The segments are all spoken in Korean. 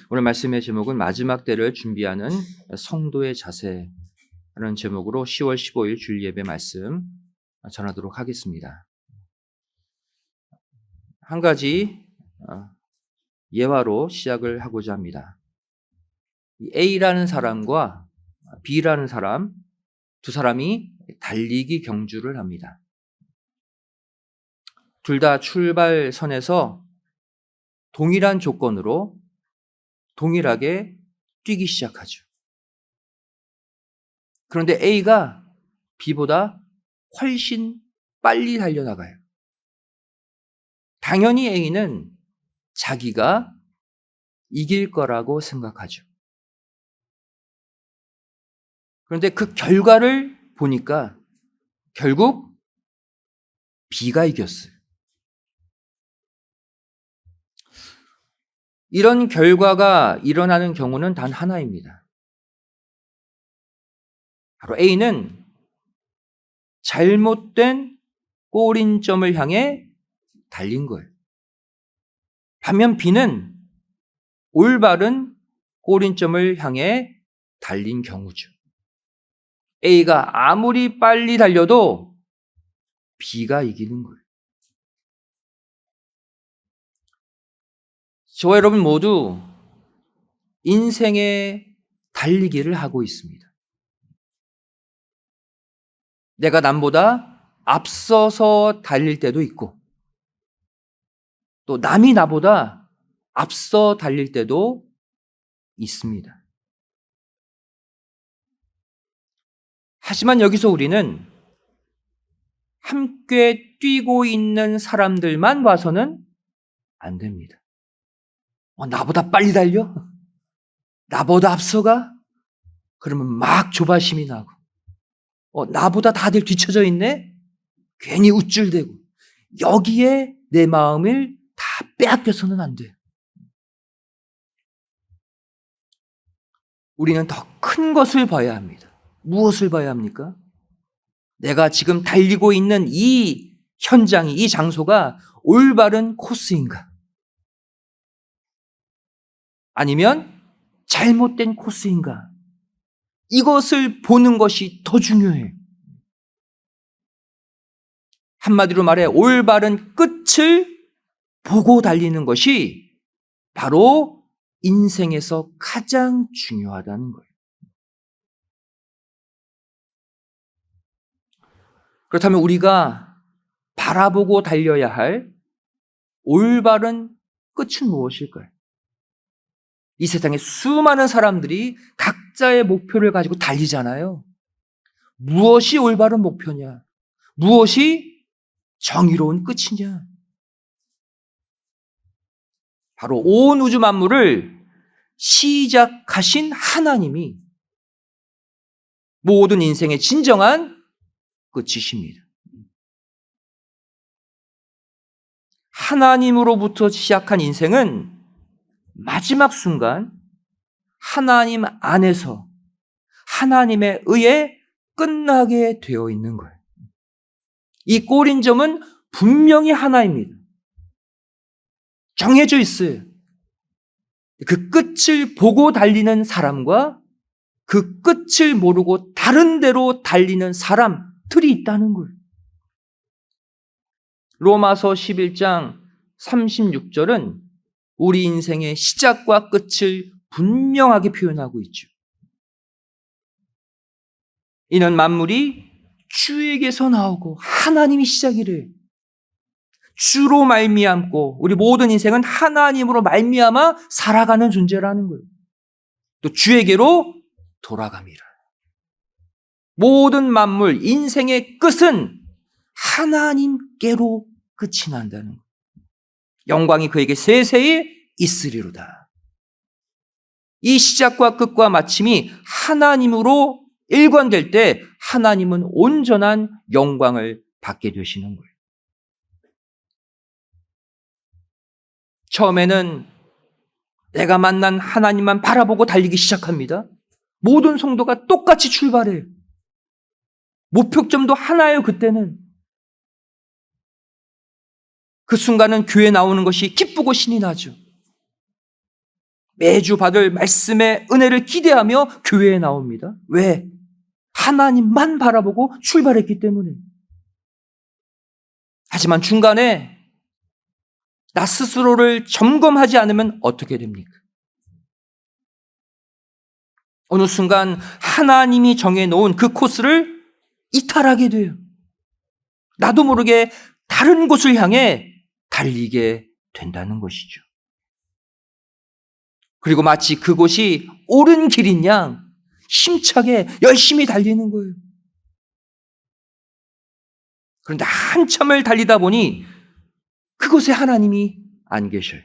오늘 말씀의 제목은 마지막 때를 준비하는 성도의 자세라는 제목으로 10월 15일 주일 예배 말씀 전하도록 하겠습니다. 한 가지 예화로 시작을 하고자 합니다. A라는 사람과 B라는 사람, 두 사람이 달리기 경주를 합니다. 둘 다 출발선에서 동일한 조건으로 동일하게 뛰기 시작하죠. 그런데 A가 B보다 훨씬 빨리 달려나가요. 당연히 A는 자기가 이길 거라고 생각하죠. 그런데 그 결과를 보니까 결국 B가 이겼어요. 이런 결과가 일어나는 경우는 단 하나입니다. 바로 A는 잘못된 골인점을 향해 달린 거예요. 반면 B는 올바른 골인점을 향해 달린 경우죠. A가 아무리 빨리 달려도 B가 이기는 거예요. 저와 여러분 모두 인생의 달리기를 하고 있습니다. 내가 남보다 앞서서 달릴 때도 있고, 또 남이 나보다 앞서 달릴 때도 있습니다. 하지만 여기서 우리는 함께 뛰고 있는 사람들만 봐서는 안 됩니다. 나보다 빨리 달려? 나보다 앞서가? 그러면 막 조바심이 나고, 나보다 다들 뒤쳐져 있네? 괜히 우쭐대고, 여기에 내 마음을 다 빼앗겨서는 안 돼요. 우리는 더 큰 것을 봐야 합니다. 무엇을 봐야 합니까? 내가 지금 달리고 있는 이 현장이, 이 장소가 올바른 코스인가? 아니면 잘못된 코스인가? 이것을 보는 것이 더 중요해요. 한마디로 말해 올바른 끝을 보고 달리는 것이 바로 인생에서 가장 중요하다는 거예요. 그렇다면 우리가 바라보고 달려야 할 올바른 끝은 무엇일까요? 이 세상에 수많은 사람들이 각자의 목표를 가지고 달리잖아요. 무엇이 올바른 목표냐? 무엇이 정의로운 끝이냐? 바로 온 우주 만물을 시작하신 하나님이 모든 인생의 진정한 끝이십니다. 하나님으로부터 시작한 인생은 마지막 순간 하나님 안에서 하나님에 의해 끝나게 되어 있는 거예요. 이 골인점은 분명히 하나입니다. 정해져 있어요. 그 끝을 보고 달리는 사람과 그 끝을 모르고 다른 데로 달리는 사람들이 있다는 거예요. 로마서 11장 36절은 우리 인생의 시작과 끝을 분명하게 표현하고 있죠. 이는 만물이 주에게서 나오고 하나님이 시작이래. 주로 말미암고 우리 모든 인생은 하나님으로 말미암아 살아가는 존재라는 거예요. 또 주에게로 돌아갑니다. 모든 만물 인생의 끝은 하나님께로 끝이 난다는 거예요. 영광이 그에게 세세히 있으리로다. 이 시작과 끝과 마침이 하나님으로 일관될 때 하나님은 온전한 영광을 받게 되시는 거예요. 처음에는 내가 만난 하나님만 바라보고 달리기 시작합니다. 모든 성도가 똑같이 출발해요. 목표점도 하나예요, 그때는. 그 순간은 교회 나오는 것이 기쁘고 신이 나죠. 매주 받을 말씀의 은혜를 기대하며 교회에 나옵니다. 왜? 하나님만 바라보고 출발했기 때문에. 하지만 중간에 나 스스로를 점검하지 않으면 어떻게 됩니까? 어느 순간 하나님이 정해놓은 그 코스를 이탈하게 돼요. 나도 모르게 다른 곳을 향해 달리게 된다는 것이죠. 그리고 마치 그곳이 옳은 길인 양 힘차게 열심히 달리는 거예요. 그런데 한참을 달리다 보니 그곳에 하나님이 안 계셔요.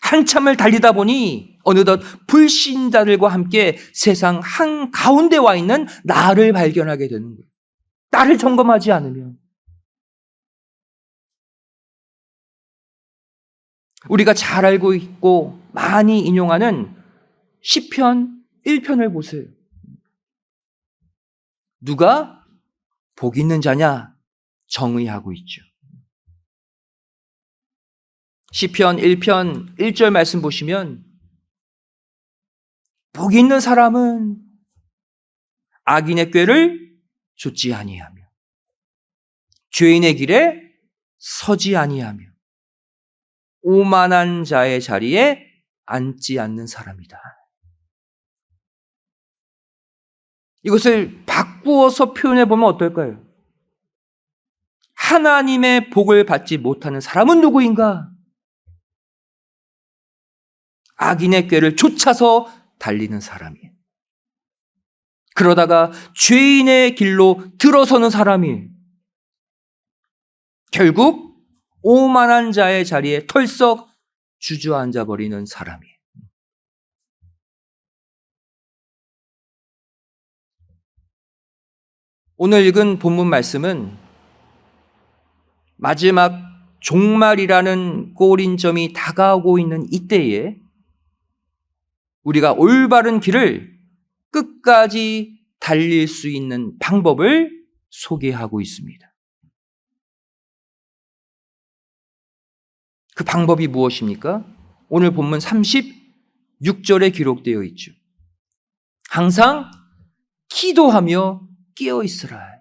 한참을 달리다 보니 어느덧 불신자들과 함께 세상 한가운데 와 있는 나를 발견하게 되는 거예요. 나를 점검하지 않으면. 우리가 잘 알고 있고 많이 인용하는 시편 1편을 보세요. 누가 복 있는 자냐? 정의하고 있죠. 시편 1편 1절 말씀 보시면 복 있는 사람은 악인의 꾀를 좇지 아니하며 죄인의 길에 서지 아니하며 오만한 자의 자리에 앉지 않는 사람이다. 이것을 바꾸어서 표현해 보면 어떨까요? 하나님의 복을 받지 못하는 사람은 누구인가? 악인의 꾀를 쫓아서 달리는 사람이에요. 그러다가 죄인의 길로 들어서는 사람이에요. 결국 오만한 자의 자리에 털썩 주저앉아 버리는 사람이에요. 오늘 읽은 본문 말씀은 마지막 종말이라는 꼬린 점이 다가오고 있는 이때에 우리가 올바른 길을 끝까지 달릴 수 있는 방법을 소개하고 있습니다. 그 방법이 무엇입니까? 오늘 본문 36절에 기록되어 있죠. 항상 기도하며 깨어 있으라.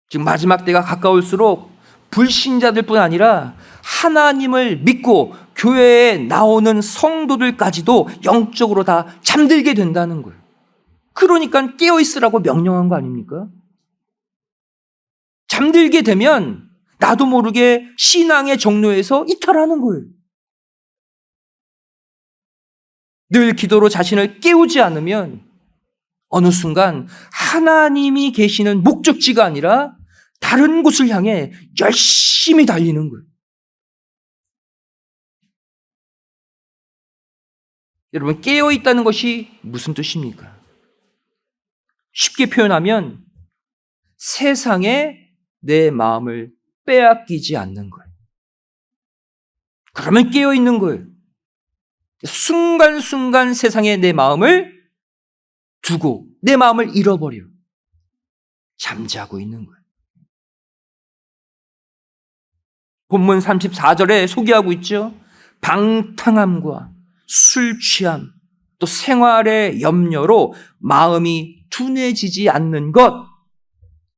지금 마지막 때가 가까울수록 불신자들뿐 아니라 하나님을 믿고 교회에 나오는 성도들까지도 영적으로 다 잠들게 된다는 거예요. 그러니까 깨어 있으라고 명령한 거 아닙니까? 잠들게 되면 나도 모르게 신앙의 정로에서 이탈하는 거예요. 늘 기도로 자신을 깨우지 않으면 어느 순간 하나님이 계시는 목적지가 아니라 다른 곳을 향해 열심히 달리는 거예요. 여러분, 깨어있다는 것이 무슨 뜻입니까? 쉽게 표현하면 세상에 내 마음을 빼앗기지 않는 거예요. 그러면 깨어있는 거예요. 순간순간 세상에 내 마음을 두고 내 마음을 잃어버려 잠자고 있는 거예요. 본문 34절에 소개하고 있죠. 방탕함과 술 취함, 또 생활의 염려로 마음이 둔해지지 않는 것,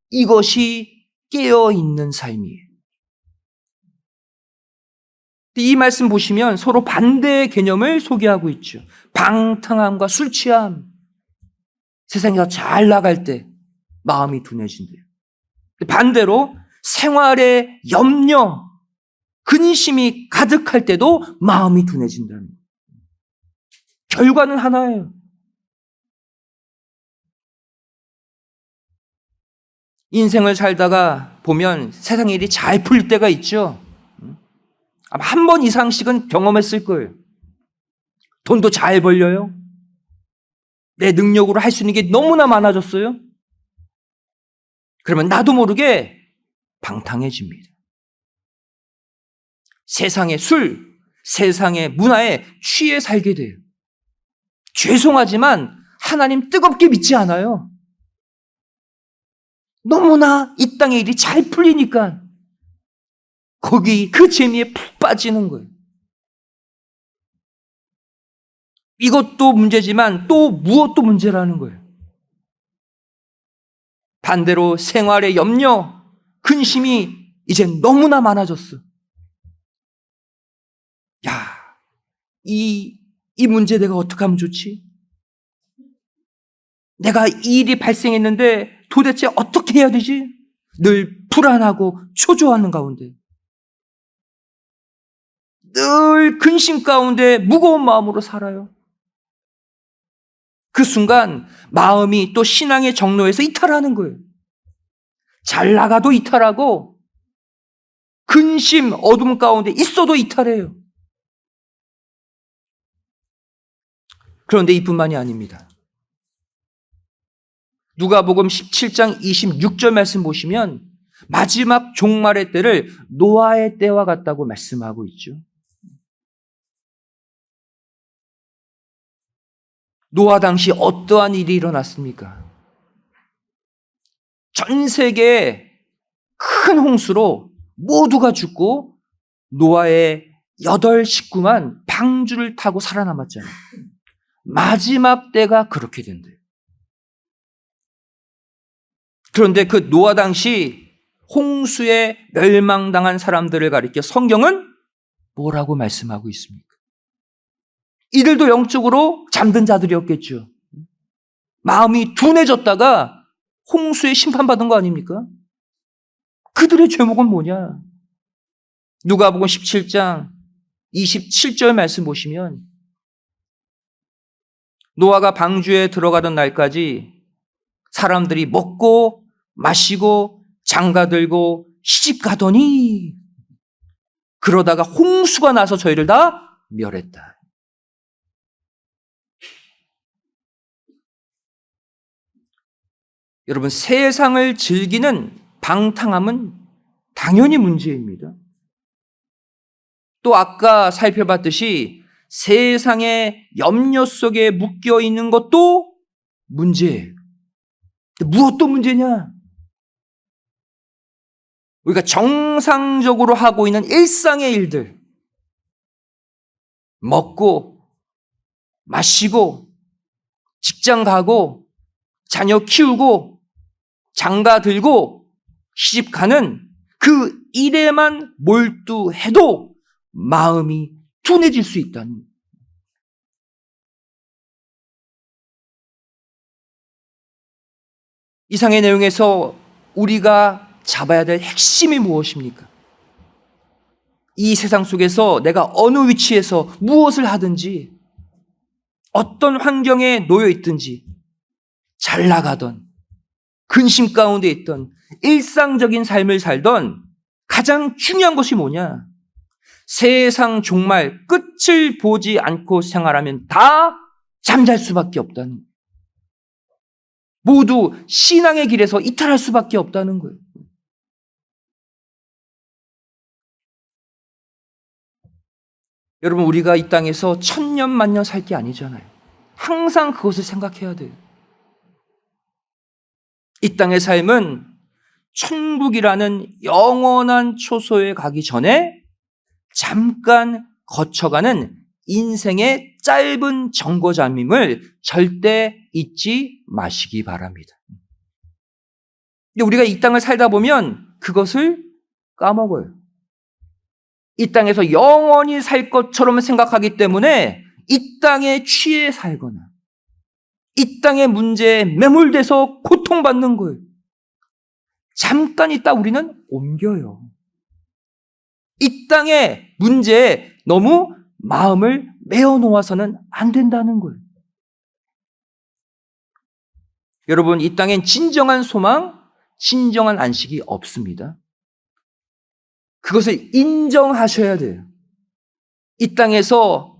이것이 깨어있는 삶이에요. 이 말씀 보시면 서로 반대의 개념을 소개하고 있죠. 방탕함과 술 취함, 세상이 더 잘 나갈 때 마음이 둔해진대요. 반대로 생활의 염려, 근심이 가득할 때도 마음이 둔해진다는 거예요. 결과는 하나예요. 인생을 살다가 보면 세상 일이 잘 풀릴 때가 있죠. 아마 한 번 이상씩은 경험했을 거예요. 돈도 잘 벌려요. 내 능력으로 할 수 있는 게 너무나 많아졌어요. 그러면 나도 모르게 방탕해집니다. 세상의 술, 세상의 문화에 취해 살게 돼요. 죄송하지만 하나님 뜨겁게 믿지 않아요. 너무나 이 땅의 일이 잘 풀리니까 거기 그 재미에 푹 빠지는 거예요. 이것도 문제지만 또 무엇도 문제라는 거예요. 반대로 생활의 염려, 근심이 이제 너무나 많아졌어. 야, 이 문제 내가 어떻게 하면 좋지? 내가 이 일이 발생했는데 도대체 어떻게 해야 되지? 늘 불안하고 초조하는 가운데, 늘 근심 가운데 무거운 마음으로 살아요. 그 순간 마음이 또 신앙의 정로에서 이탈하는 거예요. 잘 나가도 이탈하고 근심, 어둠 가운데 있어도 이탈해요. 그런데 이뿐만이 아닙니다. 누가복음 17장 26절 말씀 보시면 마지막 종말의 때를 노아의 때와 같다고 말씀하고 있죠. 노아 당시 어떠한 일이 일어났습니까? 전 세계에 큰 홍수로 모두가 죽고 노아의 8 식구만 방주를 타고 살아남았잖아요. 마지막 때가 그렇게 된대요. 그런데 그 노아 당시 홍수에 멸망당한 사람들을 가리켜 성경은 뭐라고 말씀하고 있습니까? 이들도 영적으로 잠든 자들이었겠죠. 마음이 둔해졌다가 홍수에 심판받은 거 아닙니까? 그들의 죄목은 뭐냐? 누가복음 17장 27절 말씀 보시면 노아가 방주에 들어가던 날까지 사람들이 먹고 마시고 장가들고 시집가더니 그러다가 홍수가 나서 저희를 다 멸했다. 여러분, 세상을 즐기는 방탕함은 당연히 문제입니다. 또 아까 살펴봤듯이 세상의 염려 속에 묶여 있는 것도 문제예요. 무엇도 문제냐? 우리가 정상적으로 하고 있는 일상의 일들, 먹고 마시고 직장 가고 자녀 키우고 장가 들고 시집 가는 그 일에만 몰두해도 마음이 둔해질 수 있다는. 이상의 내용에서 우리가 잡아야 될 핵심이 무엇입니까? 이 세상 속에서 내가 어느 위치에서 무엇을 하든지 어떤 환경에 놓여 있든지 잘 나가던 근심 가운데 있던 일상적인 삶을 살던 가장 중요한 것이 뭐냐? 세상 종말 끝을 보지 않고 생활하면 다 잠잘 수밖에 없다는 거예요. 모두 신앙의 길에서 이탈할 수밖에 없다는 거예요. 여러분, 우리가 이 땅에서 천년 만년 살 게 아니잖아요. 항상 그것을 생각해야 돼요. 이 땅의 삶은 천국이라는 영원한 초소에 가기 전에 잠깐 거쳐가는 인생의 짧은 정거장임을 절대 잊지 마시기 바랍니다. 근데 우리가 이 땅을 살다 보면 그것을 까먹어요. 이 땅에서 영원히 살 것처럼 생각하기 때문에 이 땅에 취해 살거나 이 땅의 문제에 매몰돼서 고통받는 거예요. 잠깐 있다 우리는 옮겨요. 이 땅의 문제에 너무 마음을 메어 놓아서는 안 된다는 거예요. 여러분, 이 땅엔 진정한 소망, 진정한 안식이 없습니다. 그것을 인정하셔야 돼요. 이 땅에서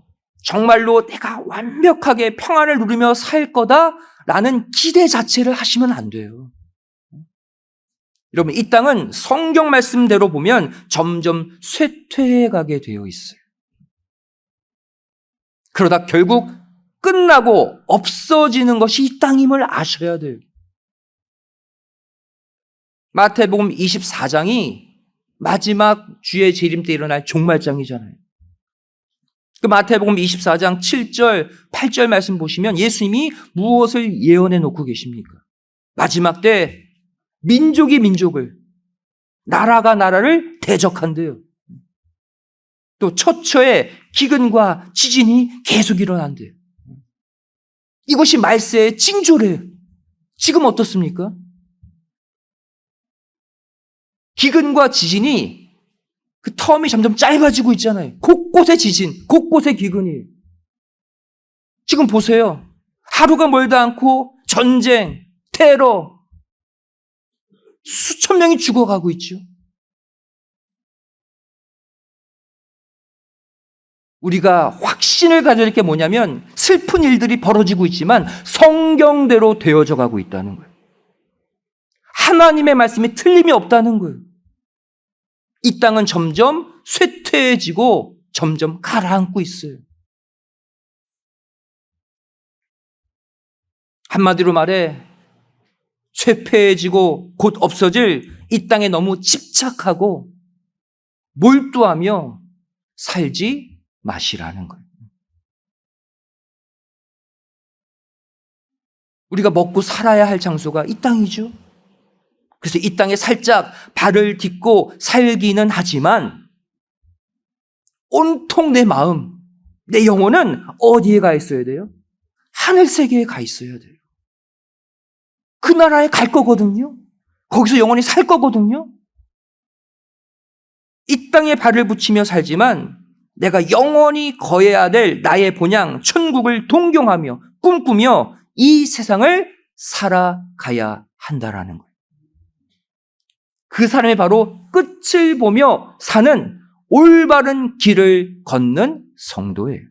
정말로 내가 완벽하게 평안을 누리며 살 거다라는 기대 자체를 하시면 안 돼요. 여러분, 이 땅은 성경 말씀대로 보면 점점 쇠퇴해 가게 되어 있어요. 그러다 결국 끝나고 없어지는 것이 이 땅임을 아셔야 돼요. 마태복음 24장이 마지막 주의 재림 때 일어날 종말장이잖아요. 그 마태복음 24장 7절, 8절 말씀 보시면 예수님이 무엇을 예언해 놓고 계십니까? 마지막 때 민족이 민족을, 나라가 나라를 대적한대요. 또 처처에 기근과 지진이 계속 일어난대요. 이것이 말세의 징조래요. 지금 어떻습니까? 기근과 지진이 그 텀이 점점 짧아지고 있잖아요. 곳곳에 지진, 곳곳에 기근이. 지금 보세요. 하루가 멀다 않고 전쟁, 테러, 수천 명이 죽어가고 있죠. 우리가 확신을 가져야 할 게 뭐냐면 슬픈 일들이 벌어지고 있지만 성경대로 되어져 가고 있다는 거예요. 하나님의 말씀이 틀림이 없다는 거예요. 이 땅은 점점 쇠퇴해지고 점점 가라앉고 있어요. 한마디로 말해 쇠퇴해지고 곧 없어질 이 땅에 너무 집착하고 몰두하며 살지 마시라는 거예요. 우리가 먹고 살아야 할 장소가 이 땅이죠. 그래서 이 땅에 살짝 발을 딛고 살기는 하지만 온통 내 마음, 내 영혼은 어디에 가 있어야 돼요? 하늘 세계에 가 있어야 돼요. 그 나라에 갈 거거든요. 거기서 영원히 살 거거든요. 이 땅에 발을 붙이며 살지만 내가 영원히 거해야 될 나의 본향, 천국을 동경하며 꿈꾸며 이 세상을 살아가야 한다라는 거예요. 그 사람이 바로 끝을 보며 사는 올바른 길을 걷는 성도예요.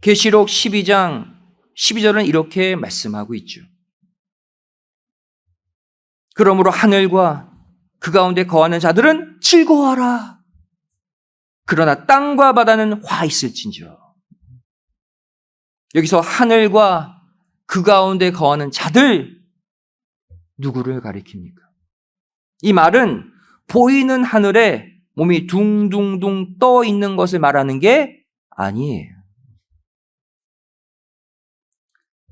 계시록 12장 12절은 이렇게 말씀하고 있죠. 그러므로 하늘과 그 가운데 거하는 자들은 즐거워하라. 그러나 땅과 바다는 화 있을진저. 여기서 하늘과 그 가운데 거하는 자들, 누구를 가리킵니까? 이 말은 보이는 하늘에 몸이 둥둥둥 떠 있는 것을 말하는 게 아니에요.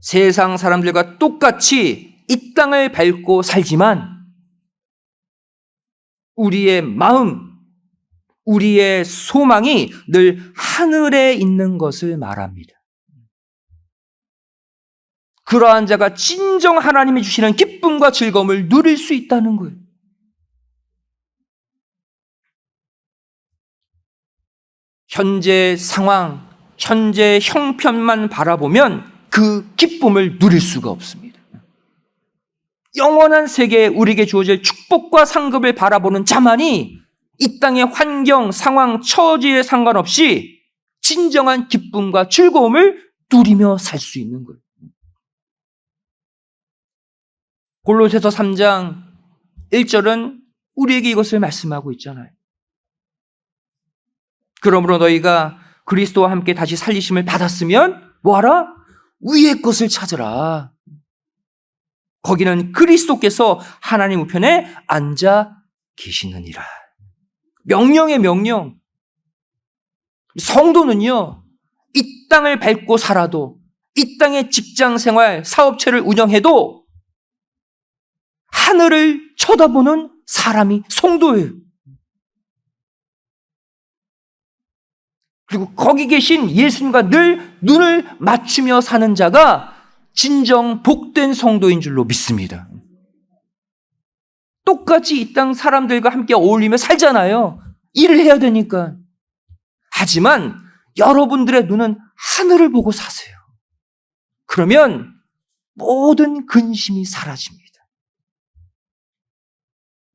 세상 사람들과 똑같이 이 땅을 밟고 살지만 우리의 마음, 우리의 소망이 늘 하늘에 있는 것을 말합니다. 그러한 자가 진정 하나님이 주시는 기쁨과 즐거움을 누릴 수 있다는 거예요. 현재 상황, 현재 형편만 바라보면 그 기쁨을 누릴 수가 없습니다. 영원한 세계에 우리에게 주어질 축복과 상급을 바라보는 자만이 이 땅의 환경, 상황, 처지에 상관없이 진정한 기쁨과 즐거움을 누리며 살 수 있는 거예요. 골로새서 3장 1절은 우리에게 이것을 말씀하고 있잖아요. 그러므로 너희가 그리스도와 함께 다시 살리심을 받았으면 뭐하라? 위의 것을 찾으라. 거기는 그리스도께서 하나님 우편에 앉아 계시느니라. 명령의 명령. 성도는요, 이 땅을 밟고 살아도, 이 땅의 직장 생활, 사업체를 운영해도 하늘을 쳐다보는 사람이 성도예요. 그리고 거기 계신 예수님과 늘 눈을 맞추며 사는 자가 진정 복된 성도인 줄로 믿습니다. 똑같이 이 땅 사람들과 함께 어울리며 살잖아요. 일을 해야 되니까. 하지만 여러분들의 눈은 하늘을 보고 사세요. 그러면 모든 근심이 사라집니다.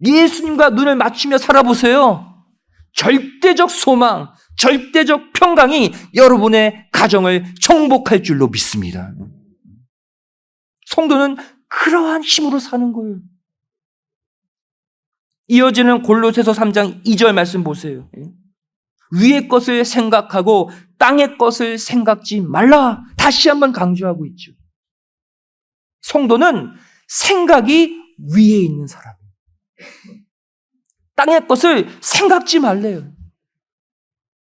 예수님과 눈을 맞추며 살아보세요. 절대적 소망, 절대적 평강이 여러분의 가정을 정복할 줄로 믿습니다. 성도는 그러한 힘으로 사는 거예요. 이어지는 골로새서 3장 2절 말씀 보세요. 위의 것을 생각하고 땅의 것을 생각지 말라. 다시 한번 강조하고 있죠. 성도는 생각이 위에 있는 사람이에요. 땅의 것을 생각지 말래요.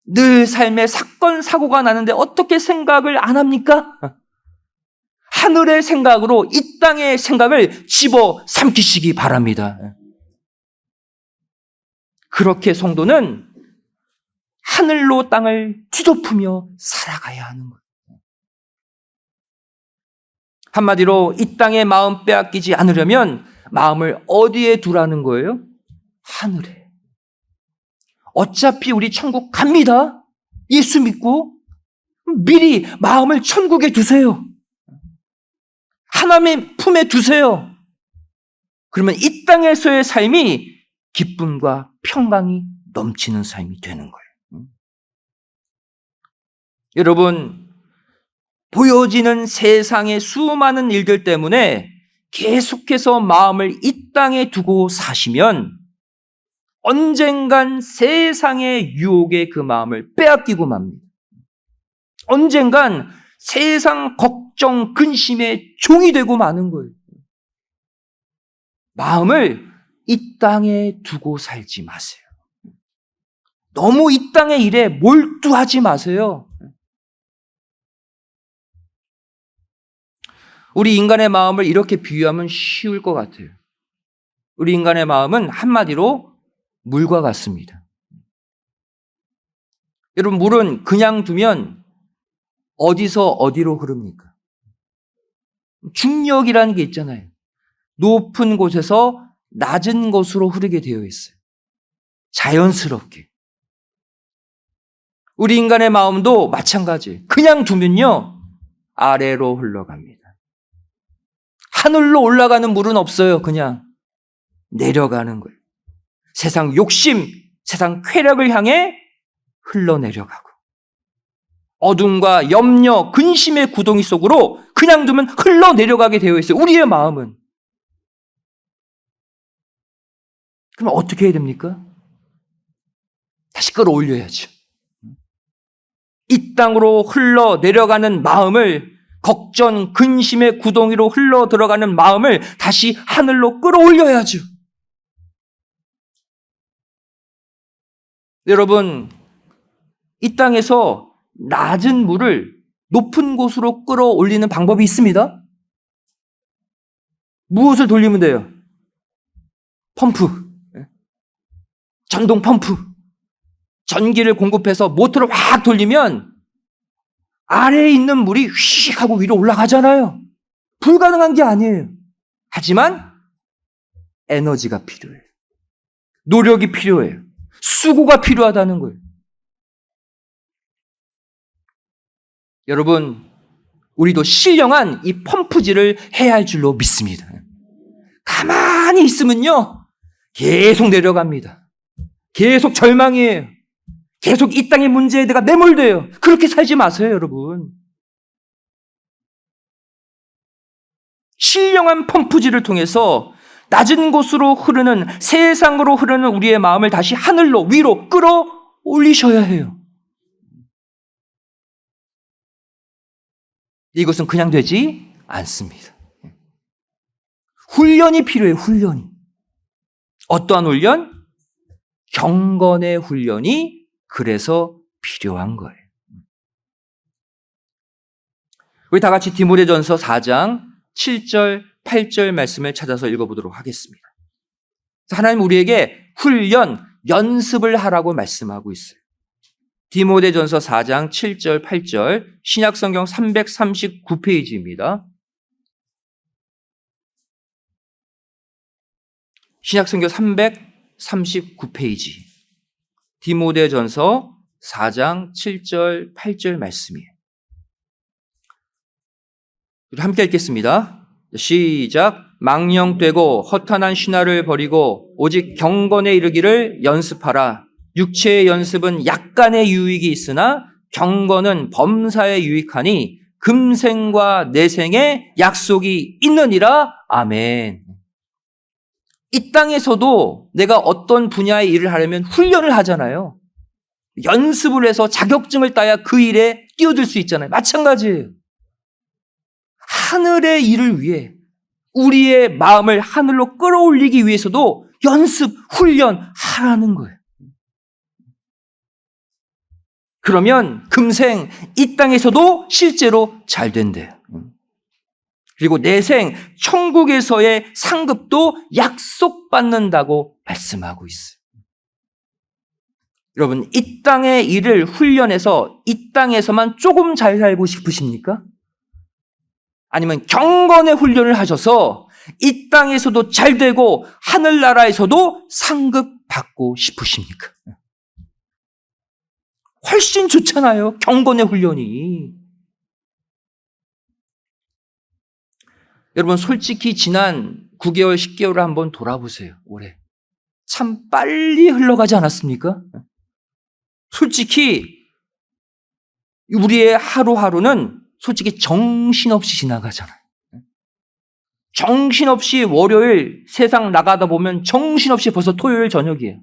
늘 삶에 사건, 사고가 나는데 어떻게 생각을 안 합니까? 하늘의 생각으로 이 땅의 생각을 집어 삼키시기 바랍니다. 그렇게 성도는 하늘로 땅을 뒤덮으며 살아가야 하는 거예요. 한마디로 이 땅의 마음 빼앗기지 않으려면 마음을 어디에 두라는 거예요? 하늘에. 어차피 우리 천국 갑니다. 예수 믿고 미리 마음을 천국에 두세요. 하나님의 품에 두세요. 그러면 이 땅에서의 삶이 기쁨과 평강이 넘치는 삶이 되는 거예요. 여러분, 보여지는 세상의 수많은 일들 때문에 계속해서 마음을 이 땅에 두고 사시면 언젠간 세상의 유혹에 그 마음을 빼앗기고 맙니다. 언젠간 세상 걱정, 근심의 종이 되고 마는 거예요. 마음을 이 땅에 두고 살지 마세요. 너무 이 땅의 일에 몰두하지 마세요. 우리 인간의 마음을 이렇게 비유하면 쉬울 것 같아요. 우리 인간의 마음은 한마디로 물과 같습니다. 여러분, 물은 그냥 두면 어디서 어디로 흐릅니까? 중력이라는 게 있잖아요. 높은 곳에서 낮은 곳으로 흐르게 되어 있어요. 자연스럽게. 우리 인간의 마음도 마찬가지예요. 그냥 두면요, 아래로 흘러갑니다. 하늘로 올라가는 물은 없어요. 그냥 내려가는 거예요. 세상 욕심, 세상 쾌락을 향해 흘러내려가고 어둠과 염려, 근심의 구덩이 속으로 그냥 두면 흘러내려가게 되어 있어요. 우리의 마음은. 그럼 어떻게 해야 됩니까? 다시 끌어올려야죠. 이 땅으로 흘러내려가는 마음을, 걱정, 근심의 구덩이로 흘러들어가는 마음을 다시 하늘로 끌어올려야죠. 여러분, 이 땅에서 낮은 물을 높은 곳으로 끌어올리는 방법이 있습니다. 무엇을 돌리면 돼요? 펌프. 전동 펌프. 전기를 공급해서 모터를 확 돌리면 아래에 있는 물이 휙 하고 위로 올라가잖아요. 불가능한 게 아니에요. 하지만 에너지가 필요해요. 노력이 필요해요. 수고가 필요하다는 거예요. 여러분, 우리도 신령한 이 펌프질을 해야 할 줄로 믿습니다. 가만히 있으면요, 계속 내려갑니다. 계속 절망이에요. 계속 이 땅의 문제에 내가 매몰돼요. 그렇게 살지 마세요, 여러분. 신령한 펌프질을 통해서 낮은 곳으로 흐르는, 세상으로 흐르는 우리의 마음을 다시 하늘로, 위로 끌어올리셔야 해요. 이것은 그냥 되지 않습니다. 훈련이 필요해요, 훈련이. 어떠한 훈련? 경건의 훈련이 그래서 필요한 거예요. 우리 다 같이 디모데전서 4장 7절, 8절 말씀을 찾아서 읽어보도록 하겠습니다. 하나님 우리에게 훈련, 연습을 하라고 말씀하고 있어요. 디모데전서 4장 7절, 8절, 신약성경 339페이지입니다. 신약성경 339페이지. 디모데전서 4장 7절, 8절 말씀이에요. 우리 함께 읽겠습니다. 시작. 망령되고 허탄한 신화를 버리고 오직 경건에 이르기를 연습하라. 육체의 연습은 약간의 유익이 있으나 경건은 범사에 유익하니 금생과 내생에 약속이 있느니라. 아멘. 이 땅에서도 내가 어떤 분야의 일을 하려면 훈련을 하잖아요. 연습을 해서 자격증을 따야 그 일에 뛰어들 수 있잖아요. 마찬가지예요. 하늘의 일을 위해 우리의 마음을 하늘로 끌어올리기 위해서도 연습, 훈련하라는 거예요. 그러면 금생 이 땅에서도 실제로 잘 된대요. 그리고 내생 천국에서의 상급도 약속받는다고 말씀하고 있어요. 여러분, 이 땅의 일을 훈련해서 이 땅에서만 조금 잘 살고 싶으십니까? 아니면 경건의 훈련을 하셔서 이 땅에서도 잘 되고 하늘나라에서도 상급받고 싶으십니까? 훨씬 좋잖아요. 경건의 훈련이. 여러분, 솔직히 지난 9개월, 10개월을 한번 돌아보세요. 올해. 참 빨리 흘러가지 않았습니까? 솔직히 우리의 하루하루는 솔직히 정신없이 지나가잖아요. 정신없이 월요일 세상 나가다 보면 정신없이 벌써 토요일 저녁이에요.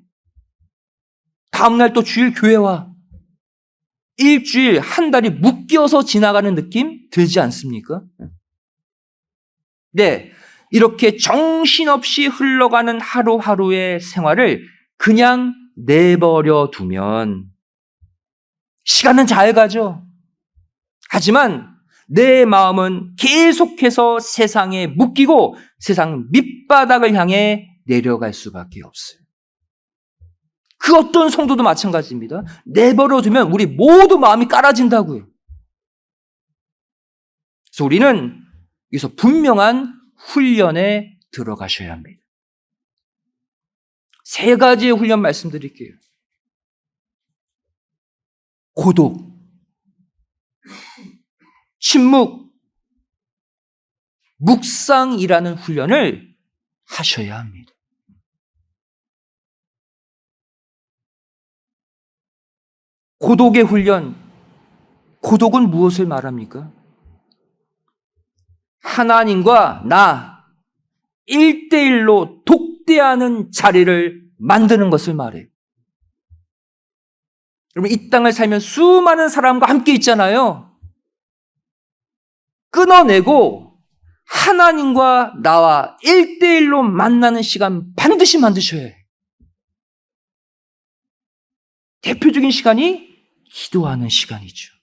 다음날 또 주일 교회 와. 일주일, 한 달이 묶여서 지나가는 느낌 들지 않습니까? 네, 이렇게 정신없이 흘러가는 하루하루의 생활을 그냥 내버려 두면 시간은 잘 가죠. 하지만 내 마음은 계속해서 세상에 묶이고 세상 밑바닥을 향해 내려갈 수밖에 없어요. 그 어떤 성도도 마찬가지입니다. 내버려 두면 우리 모두 마음이 깔아진다고요. 그래서 우리는 여기서 분명한 훈련에 들어가셔야 합니다. 3가지의 훈련 말씀드릴게요. 고독, 침묵, 묵상이라는 훈련을 하셔야 합니다. 고독의 훈련, 고독은 무엇을 말합니까? 하나님과 나 1대1로 독대하는 자리를 만드는 것을 말해요. 여러분, 이 땅을 살면 수많은 사람과 함께 있잖아요. 끊어내고 하나님과 나와 1대1로 만나는 시간 반드시 만드셔야 해요. 대표적인 시간이 기도하는 시간이죠.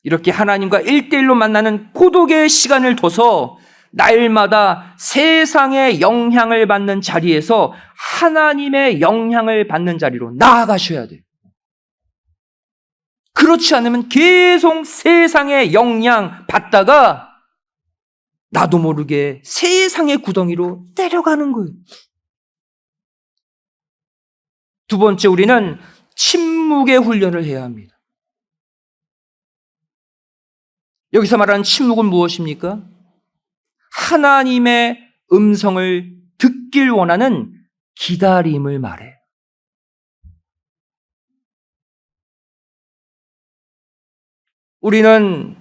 이렇게 하나님과 1대1로 만나는 고독의 시간을 둬서 날마다 세상의 영향을 받는 자리에서 하나님의 영향을 받는 자리로 나아가셔야 돼요. 그렇지 않으면 계속 세상의 영향 받다가 나도 모르게 세상의 구덩이로 내려가는 거예요. 2번째, 우리는 침묵의 훈련을 해야 합니다. 여기서 말하는 침묵은 무엇입니까? 하나님의 음성을 듣길 원하는 기다림을 말해요. 우리는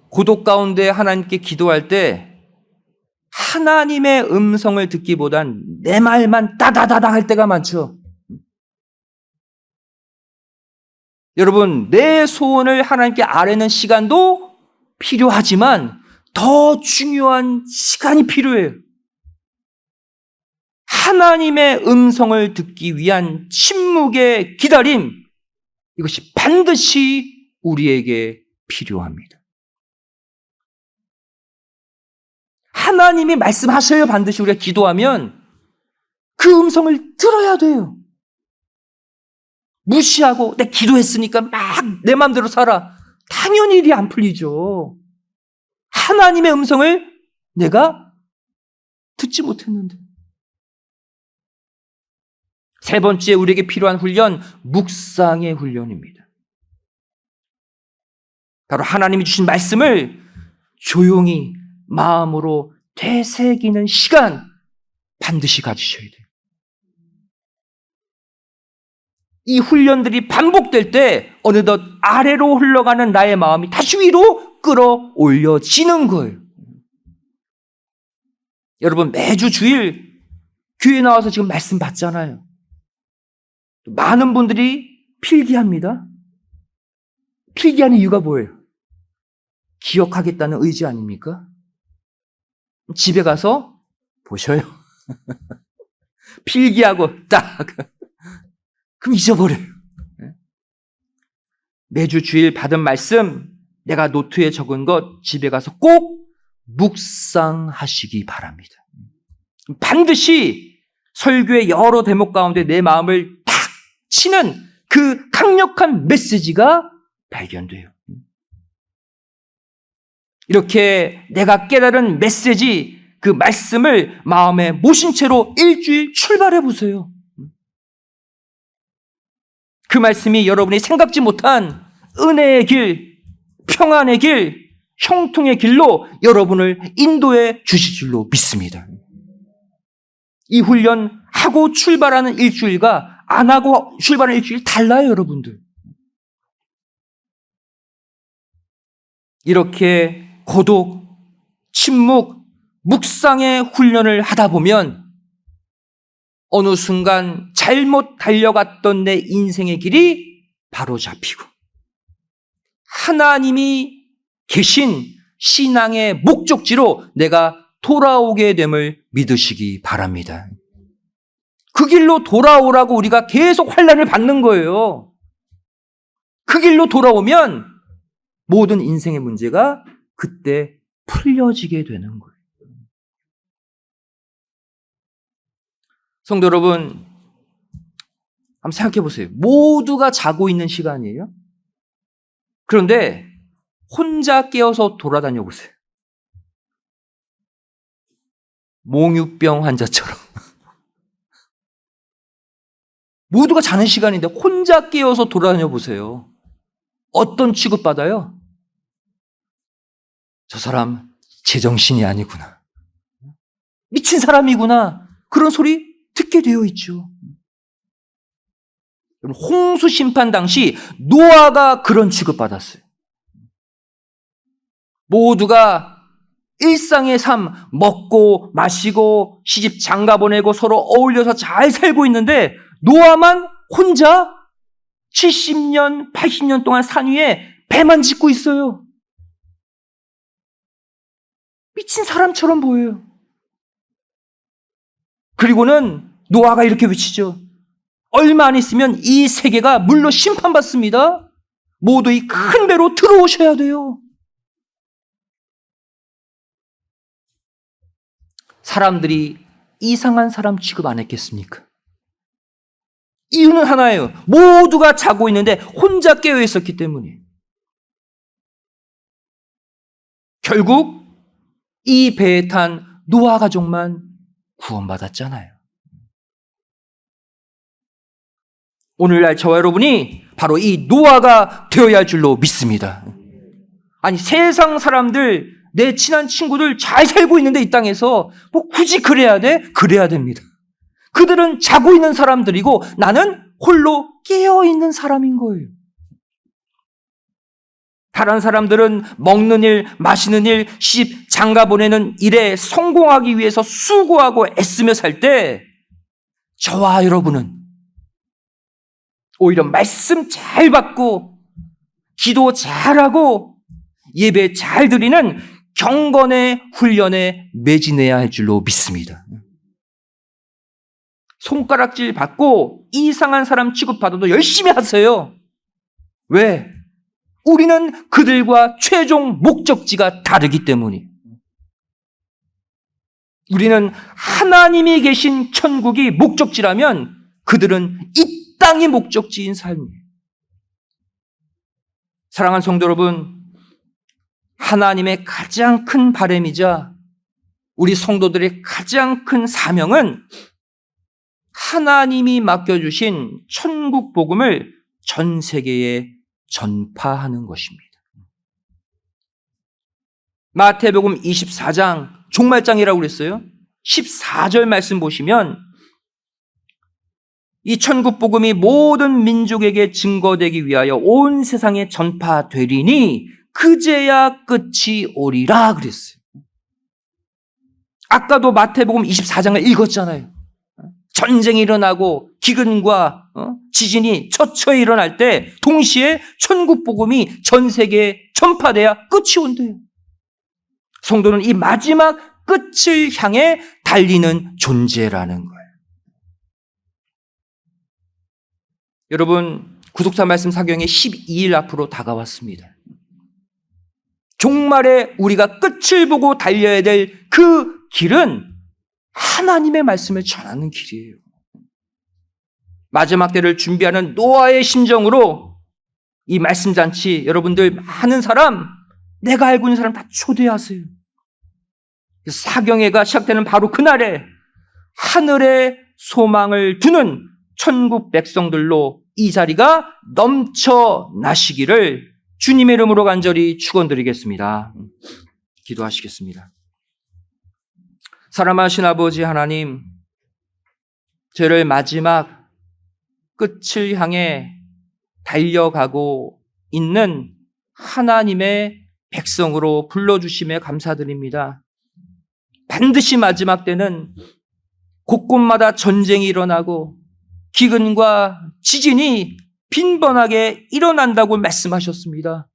고독 가운데 하나님께 기도할 때 하나님의 음성을 듣기보단 내 말만 따다다다 할 때가 많죠. 여러분, 내 소원을 하나님께 아뢰는 시간도 필요하지만 더 중요한 시간이 필요해요. 하나님의 음성을 듣기 위한 침묵의 기다림, 이것이 반드시 우리에게 필요합니다. 하나님이 말씀하셔요. 반드시 우리가 기도하면 그 음성을 들어야 돼요. 무시하고 내 기도했으니까 막 내 마음대로 살아. 당연히 일이 안 풀리죠. 하나님의 음성을 내가 듣지 못했는데. 3번째, 우리에게 필요한 훈련, 묵상의 훈련입니다. 바로 하나님이 주신 말씀을 조용히 마음으로 되새기는 시간 반드시 가지셔야 돼요. 이 훈련들이 반복될 때 어느덧 아래로 흘러가는 나의 마음이 다시 위로 끌어올려지는 거예요. 여러분, 매주 주일 교회 나와서 지금 말씀 받잖아요. 많은 분들이 필기합니다. 필기하는 이유가 뭐예요? 기억하겠다는 의지 아닙니까? 집에 가서 보셔요. 필기하고 딱 그럼 잊어버려요. 매주 주일 받은 말씀 내가 노트에 적은 것 집에 가서 꼭 묵상하시기 바랍니다. 반드시 설교의 여러 대목 가운데 내 마음을 탁 치는 그 강력한 메시지가 발견돼요. 이렇게 내가 깨달은 메시지, 그 말씀을 마음에 모신 채로 일주일 출발해 보세요. 그 말씀이 여러분이 생각지 못한 은혜의 길, 평안의 길, 형통의 길로 여러분을 인도해 주실 줄로 믿습니다. 이 훈련 하고 출발하는 일주일과 안 하고 출발하는 일주일 달라요, 여러분들. 이렇게 고독, 침묵, 묵상의 훈련을 하다 보면 어느 순간 잘못 달려갔던 내 인생의 길이 바로 잡히고 하나님이 계신 신앙의 목적지로 내가 돌아오게 됨을 믿으시기 바랍니다. 그 길로 돌아오라고 우리가 계속 환난을 받는 거예요. 그 길로 돌아오면 모든 인생의 문제가 그때 풀려지게 되는 거예요. 성도 여러분, 한번 생각해 보세요. 모두가 자고 있는 시간이에요. 그런데 혼자 깨어서 돌아다녀 보세요. 몽유병 환자처럼. 모두가 자는 시간인데 혼자 깨어서 돌아다녀 보세요. 어떤 취급받아요? 저 사람 제정신이 아니구나. 미친 사람이구나. 그런 소리 듣게 되어 있죠. 홍수 심판 당시 노아가 그런 취급받았어요. 모두가 일상의 삶, 먹고 마시고 시집 장가 보내고 서로 어울려서 잘 살고 있는데 노아만 혼자 70년, 80년 동안 산 위에 배만 짓고 있어요. 미친 사람처럼 보여요. 그리고는 노아가 이렇게 외치죠. 얼마 안 있으면 이 세계가 물로 심판받습니다. 모두 이 큰 배로 들어오셔야 돼요. 사람들이 이상한 사람 취급 안 했겠습니까? 이유는 하나예요. 모두가 자고 있는데 혼자 깨어 있었기 때문이에요. 결국 이 배에 탄 노아 가족만 구원받았잖아요. 오늘날 저와 여러분이 바로 이 노아가 되어야 할 줄로 믿습니다. 아니, 세상 사람들, 내 친한 친구들 잘 살고 있는데 이 땅에서 뭐 굳이 그래야 돼? 그래야 됩니다. 그들은 자고 있는 사람들이고 나는 홀로 깨어있는 사람인 거예요. 다른 사람들은 먹는 일, 마시는 일, 시집 장가 보내는 일에 성공하기 위해서 수고하고 애쓰며 살 때 저와 여러분은 오히려 말씀 잘 받고 기도 잘하고 예배 잘 드리는 경건의 훈련에 매진해야 할 줄로 믿습니다. 손가락질 받고 이상한 사람 취급받아도 열심히 하세요. 왜? 우리는 그들과 최종 목적지가 다르기 때문이에요. 우리는 하나님이 계신 천국이 목적지라면 그들은 이 땅이 목적지인 삶이에요. 사랑하는 성도 여러분, 하나님의 가장 큰 바람이자 우리 성도들의 가장 큰 사명은 하나님이 맡겨주신 천국 복음을 전 세계에 전파하는 것입니다. 마태복음 24장 종말장이라고 그랬어요. 14절 말씀 보시면 이 천국 복음이 모든 민족에게 증거되기 위하여 온 세상에 전파되리니 그제야 끝이 오리라 그랬어요. 아까도 마태복음 24장을 읽었잖아요. 전쟁이 일어나고 기근과 지진이 처처에 일어날 때 동시에 천국 복음이 전 세계에 전파돼야 끝이 온대요. 성도는 이 마지막 끝을 향해 달리는 존재라는 거예요. 여러분, 구속사 말씀 사경의 12일 앞으로 다가왔습니다. 종말에 우리가 끝을 보고 달려야 될 그 길은 하나님의 말씀을 전하는 길이에요. 마지막 때를 준비하는 노아의 심정으로 이 말씀 잔치, 여러분들 많은 사람, 내가 알고 있는 사람 다 초대하세요. 사경회가 시작되는 바로 그날에 하늘에 소망을 두는 천국 백성들로 이 자리가 넘쳐나시기를 주님의 이름으로 간절히 축원드리겠습니다. 기도하시겠습니다. 사랑하신 아버지 하나님, 저를 마지막 끝을 향해 달려가고 있는 하나님의 백성으로 불러주심에 감사드립니다. 반드시 마지막 때는 곳곳마다 전쟁이 일어나고 기근과 지진이 빈번하게 일어난다고 말씀하셨습니다.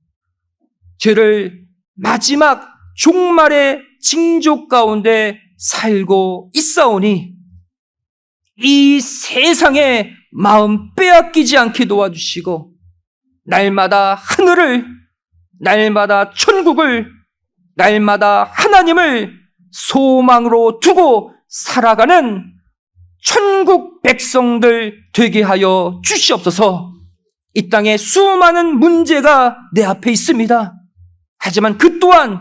저를 마지막 종말의 징조 가운데 살고 있사오니 이 세상에 마음 빼앗기지 않게 도와주시고 날마다 하늘을, 날마다 천국을, 날마다 하나님을 소망으로 두고 살아가는 천국 백성들 되게 하여 주시옵소서. 이 땅에 수많은 문제가 내 앞에 있습니다. 하지만 그 또한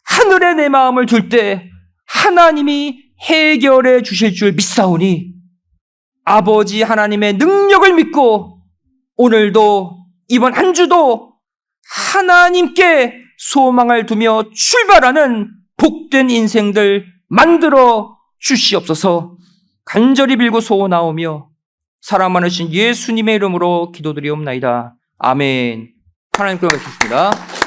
하늘에 내 마음을 둘 때 하나님이 해결해 주실 줄 믿사오니 아버지 하나님의 능력을 믿고 오늘도 이번 한 주도 하나님께 소망을 두며 출발하는 복된 인생들 만들어 주시옵소서. 간절히 빌고 소원하오며 사랑 많으신 예수님의 이름으로 기도드리옵나이다. 아멘. 하나님 그러겠습니다.